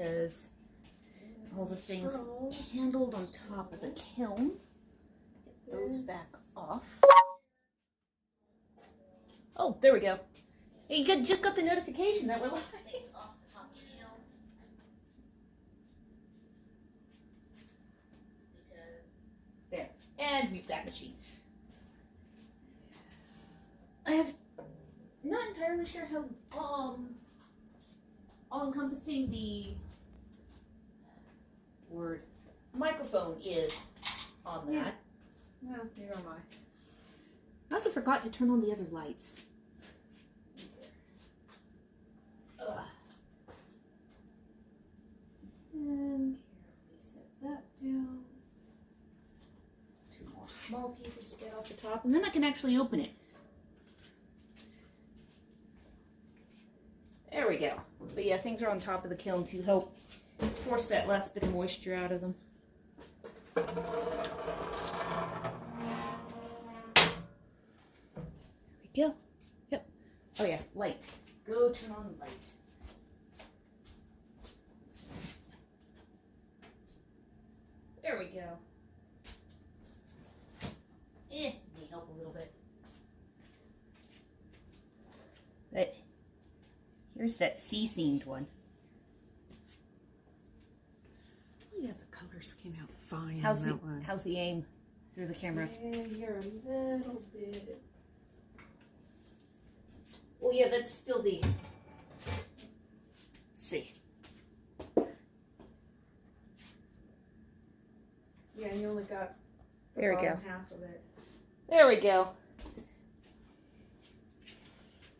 because all the things handled on top of the kiln. Get those back off. Oh, there we go. Hey, you just got the notification that we're live. Off the top of the kiln. There. And mute that machine. I have not entirely sure how all-encompassing the word microphone is on that. Yeah. Well, neither am I. I also forgot to turn on the other lights. Ugh. And carefully set that down. Two more small pieces to get off the top, and then I can actually open it. There we go. But yeah, things are on top of the kiln to help force that last bit of moisture out of them. There we go. Yep. Oh yeah, light. Go turn on the light. There we go. May help a little bit. But here's that sea-themed one. Yeah, the colors came out fine. How's the aim through the camera? Yeah, you're a little bit. Well, yeah, that's still the. Let's see. Yeah, you only got the There we go. half of it. There we go.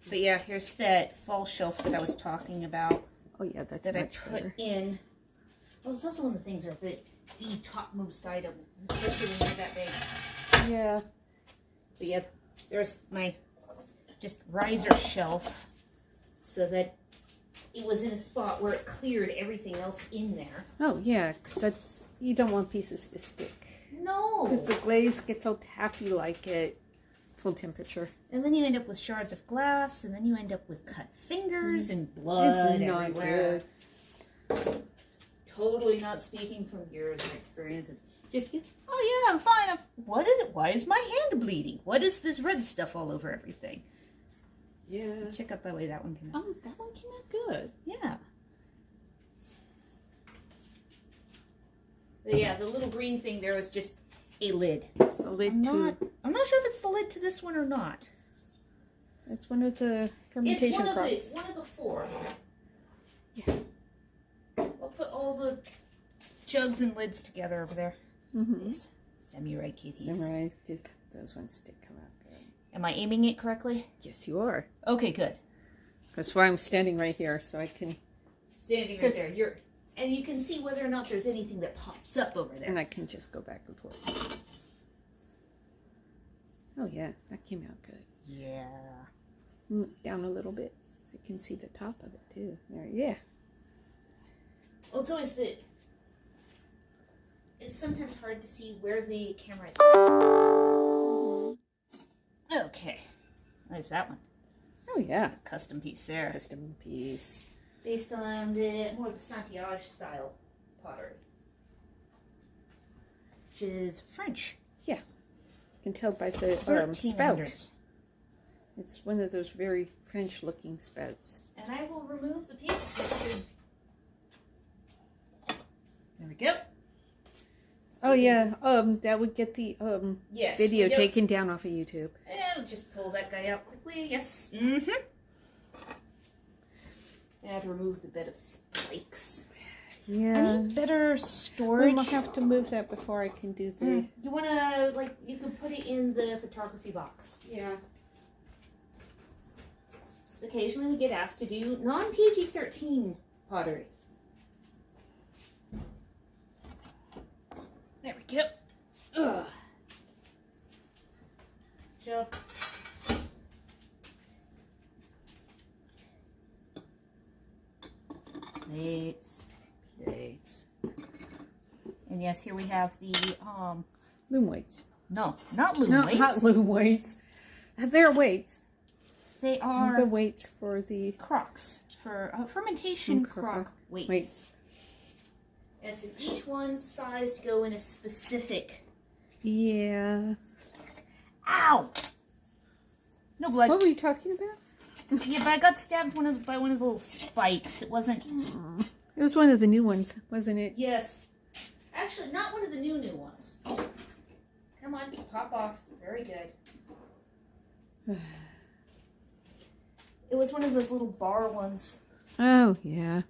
But yeah, here's that fall shelf that I was talking about. Oh yeah, that's that I much put better. in. Well, it's also one of the things that the topmost item, especially when you're that big. Yeah. But yeah, there's my just riser shelf, so that it was in a spot where it cleared everything else in there. Oh yeah, because that's, you don't want pieces to stick. No. Because the glaze gets all taffy like at full temperature. And then you end up with shards of glass, and then you end up with cut fingers and blood It's not everywhere. good. Totally not speaking from years of experience. Just, oh yeah, I'm fine. What is it? Why is my hand bleeding? What is this red stuff all over everything? Yeah. Check out the way that one came out. Oh, that one came out good. Yeah. But yeah, the little green thing there was just a lid. It's the lid I'm to... I'm not sure if it's the lid to this one or not. It's one of the fermentation crops. It's one of the four. Yeah. I'll put all the jugs and lids together over there. Mm-hmm. Samurai kitties. Samurai, those ones did come out good. Am I aiming it correctly? Yes, you are. Okay, good. That's why I'm standing right here, so I can... Standing right there. And you can see whether or not there's anything that pops up over there. And I can just go back and forth. Oh yeah, that came out good. Yeah. Down a little bit, so you can see the top of it too. There, yeah. Well, it's always it's sometimes hard to see where the camera is. Okay. There's that one. Oh yeah. Custom piece there. Custom piece. Based on more of the Santiago style pottery. Which is French. Yeah. You can tell by the spout. It's one of those very French looking spouts. And I will remove the piece. There we go. Oh yeah, that would get the yes, video taken down off of YouTube. And just pull that guy out quickly. Yes. Mm-hmm. And remove the bed of spikes. Yeah. I need better storage. We'll have to move that before I can do the... You wanna, like, you can put it in the photography box. Yeah. Occasionally we get asked to do non-PG-13 pottery. There we go. Ugh. Shelf. Plates. And yes, here we have the loom weights. No, not loom weights. Not loom weights. They're weights. They are the weights for the crocks for fermentation crock weights. Yes, and each one's sized to go in a specific. Yeah. Ow! No blood. What were you talking about? Yeah, but I got stabbed by one of the little spikes. It wasn't. It was one of the new ones, wasn't it? Yes. Actually, not one of the new ones. Come on, pop off. Very good. It was one of those little bar ones. Oh, yeah.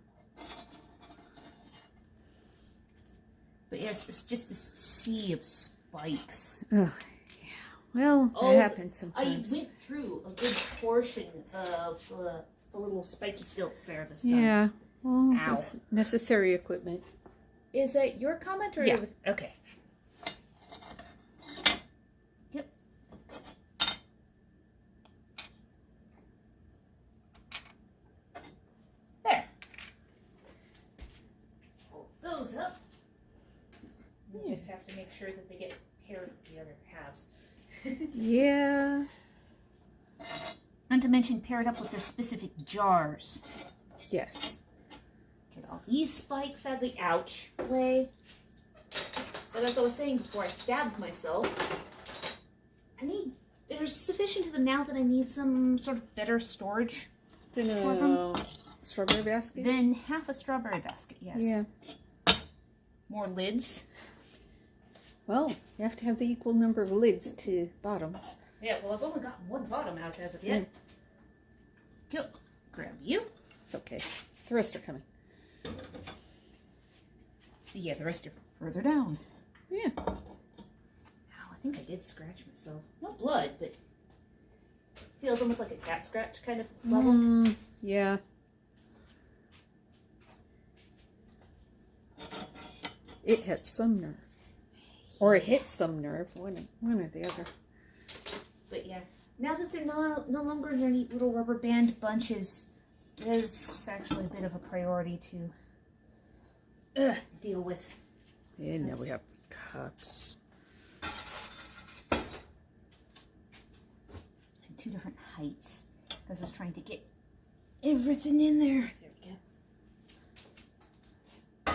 But yes, it's just this sea of spikes. Oh, yeah. Well, it happens sometimes. I went through a good portion of the little spiky stilts there this time. Yeah. Well, Ow. it's necessary equipment. Is that your comment or? Yeah. Okay. Yep. There. Hold those up. We just have to make sure that they get paired with the other halves. Yeah. Not to mention paired up with their specific jars. Yes. Get all these spikes out of the ouch way. But as I was saying before I stabbed myself, there's sufficient of them now that I need some sort of better storage. Then a strawberry basket? Then half a strawberry basket, yes. Yeah. More lids. Well, you have to have the equal number of lids to bottoms. Yeah, well, I've only gotten one bottom out as of yet. Go. Grab you. It's okay. The rest are coming. Yeah, the rest are further down. Yeah. Ow, I think I did scratch myself. No blood, but feels almost like a cat scratch kind of level. Yeah. It hit some nerve. Or it hit some nerve, one or the other. But yeah, now that they're no longer in their neat little rubber band bunches, it is actually a bit of a priority to deal with. And now we have cups. And two different heights. I was just trying to get everything in there. There we go.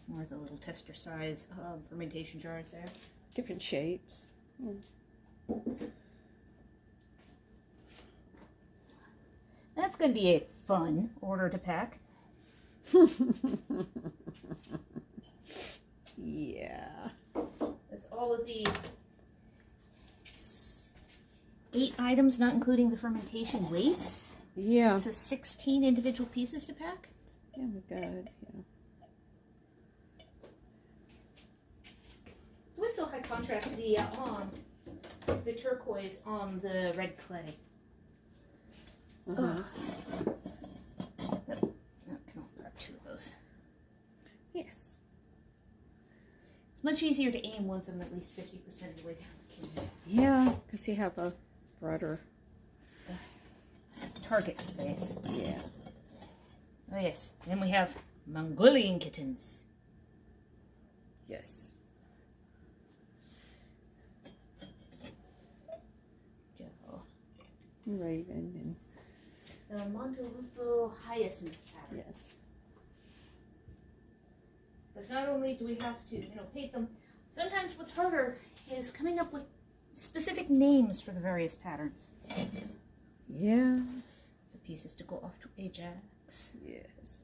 More of the little tester size fermentation jars there. Different shapes. That's going to be a fun order to pack. Yeah. That's all of the 8 items, not including the fermentation weights. Yeah. So 16 individual pieces to pack. Yeah, we got it. Yeah. So it's so high contrast, the turquoise on the red clay. Uh-huh. Oh, come on, grab 2 of those. Yes. It's much easier to aim once I'm at least 50% of the way down the kiln. Yeah, because you have a broader Target space. Yeah. Oh yes. Then we have Mongolian kittens. Yes. Raven and The Montelupo hyacinth pattern. yes. Because not only do we have to, paint them, sometimes what's harder is coming up with specific names for the various patterns. Yeah. The pieces to go off to Ajax. Yes.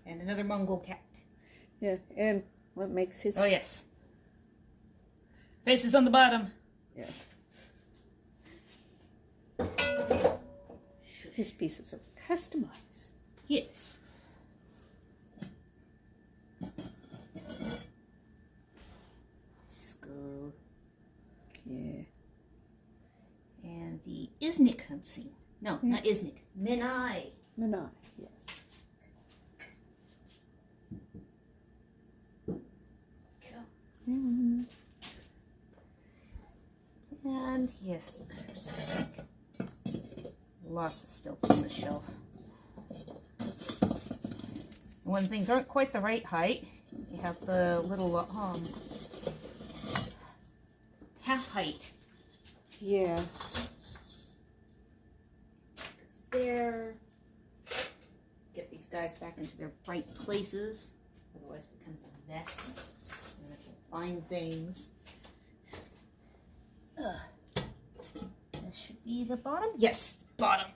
And another Mongol cat. Yeah, and what makes his... Oh yes. Faces on the bottom. Yes. His pieces are customized. Yes. Skull. Yeah. And the Iznik huntsing. No, not Iznik. Menai. Menai, yes. Cool. And yes, there's lots of stilts on the shelf. When things aren't quite the right height, you have the little half height. Yeah. there. Get these guys back into their right places. Otherwise it becomes a mess. And I can find things. This should be the bottom. Yes, bottom.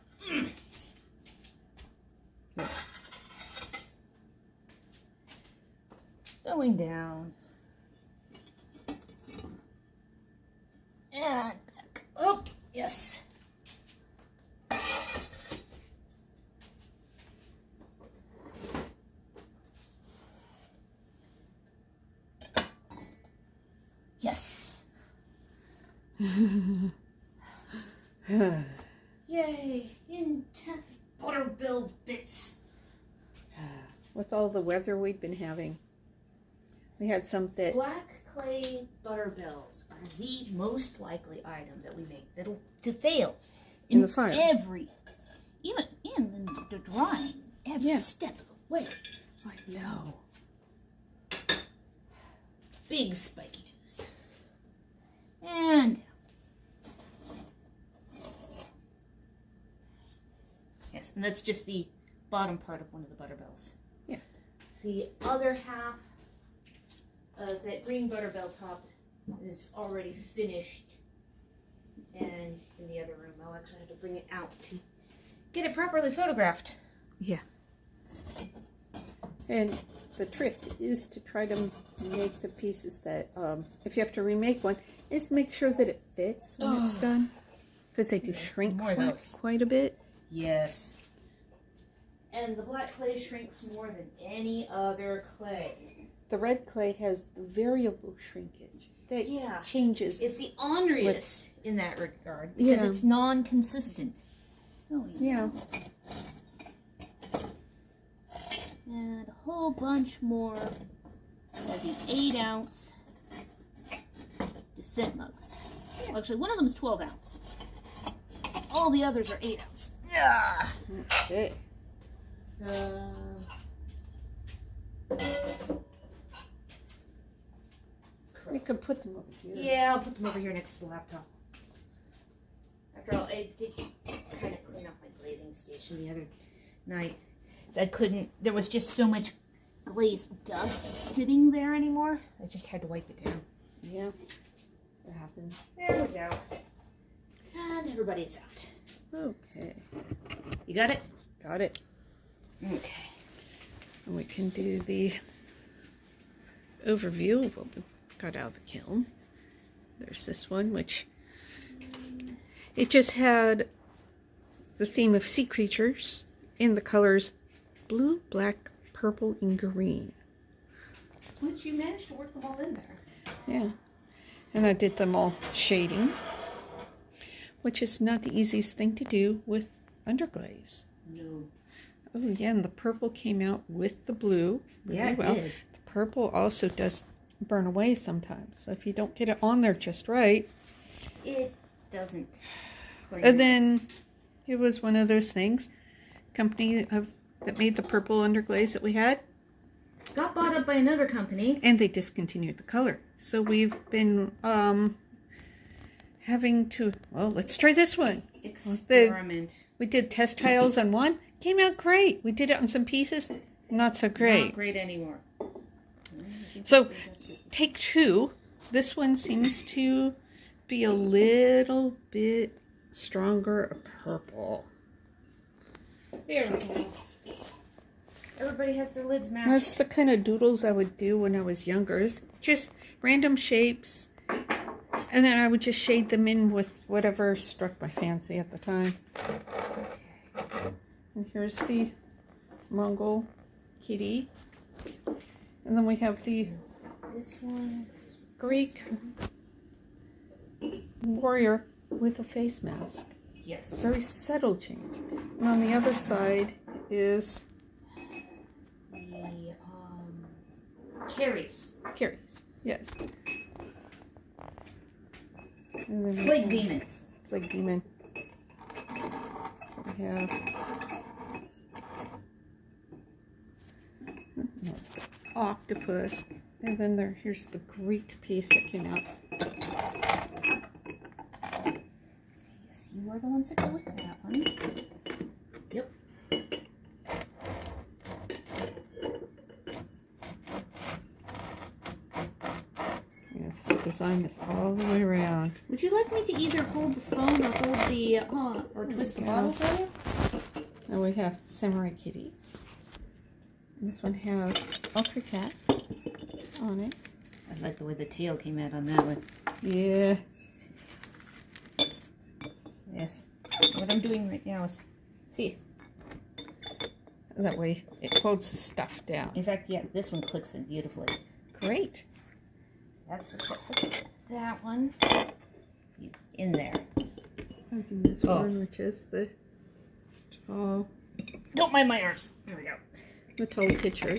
Going down. And back up. Yes. Yes. Yay! Intact butterbill bits. With all the weather we've been having, we had some that... Black clay butterbills are the most likely item that we make that'll to fail in the fire. Even in the drying, every step of the way. I know. Big spiky news. And yes, and that's just the bottom part of one of the butterbells. Yeah. The other half of that green butterbell top is already finished, and in the other room I'll actually have to bring it out to get it properly photographed. Yeah. And the trick is to try to make the pieces that, if you have to remake one, is make sure that it fits when it's done. Because they do shrink quite a bit. Yes. And the black clay shrinks more than any other clay. The red clay has the variable shrinkage that changes. It's the orneriest in that regard because it's non-consistent. Oh, yeah. And a whole bunch more of the 8-ounce descent mugs. Well, actually, one of them is 12-ounce. All the others are 8-ounce. Yeah. Okay. We could put them over here. Yeah, I'll put them over here next to the laptop. After all, I did kind of clean up my glazing station the other night. I couldn't, there was just so much glazed dust sitting there anymore. I just had to wipe it down. Yeah, that happens. There we go. And everybody's out. Okay. You got it? Got it. Okay. And we can do the overview of what we got out of the kiln. There's this one, which it just had the theme of sea creatures in the colors blue, black, purple, and green. Which you managed to work them all in there. Yeah. And I did them all shading, which is not the easiest thing to do with underglaze. No. Oh yeah, and the purple came out with the blue really well. Did. The purple also does burn away sometimes, so if you don't get it on there just right, it doesn't. And then it was one of those things. Company that made the purple underglaze that we had got bought up by another company, and they discontinued the color. So we've been having to, well, let's try this one. Experiment. We did test tiles on one, came out great. We did it on some pieces, not so great. Not great anymore. So take two. This one seems to be a little bit stronger purple. There we go. Everybody has their lids matched. That's the kind of doodles I would do when I was younger. Just random shapes. And then I would just shade them in with whatever struck my fancy at the time. Okay. And here's the Mongol kitty. And then we have the This one. Greek warrior with a face mask. Yes. Very subtle change. And on the other side is The Carries. Carries. Yes. And then Plague Demon. Plague Demon. So we have octopus. And then here's the Greek piece that came out. Yes, you are the ones that go with that one. design this all the way around. Would you like me to either hold the phone or hold the, or twist the bottle for you? And we have Samurai Kitties. This one has Ultra Cat on it. I like the way the tail came out on that one. Yeah. Yes. What I'm doing right now is, see. That way it holds the stuff down. In fact, yeah, this one clicks in beautifully. Great. That's the set for that one. In there. I think this one, which is the tall. Don't mind my arms. There we go. The tall pitcher,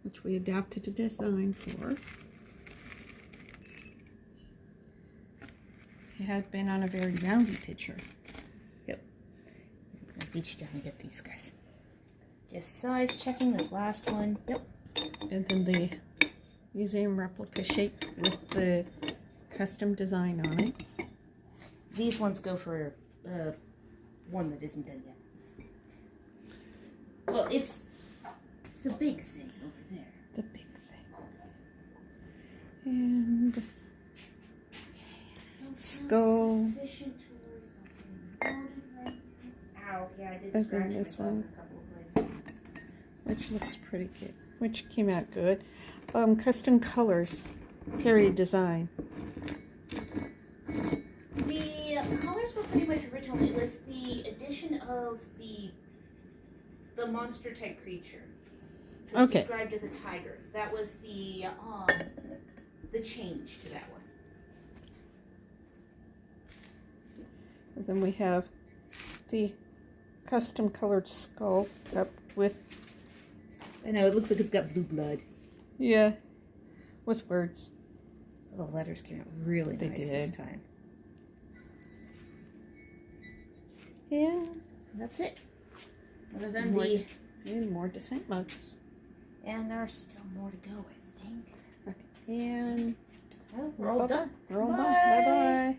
which we adapted a design for. It had been on a very roundy pitcher. Yep. I'm gonna reach down and get these guys. Just size checking this last one. Yep. And then the museum replica shape with the custom design on it. These ones go for one that isn't done yet. Well, it's the big thing over there. The big thing. And skull. Ow, yeah, I did And scratch then this myself one, a couple of places. which looks pretty good, which came out good. Custom colors, period design. The colors were pretty much original. It was the addition of the monster type creature, which was described as a tiger. That was the change to that one. And then we have the custom colored skull up with, I know, it looks like it's got blue blood. yeah, with words. The letters came out really nice this time. Yeah. That's it. Other than more descent mugs. and there's still more to go, I think. And Well, we're all done. We're all done. Bye. Bye bye.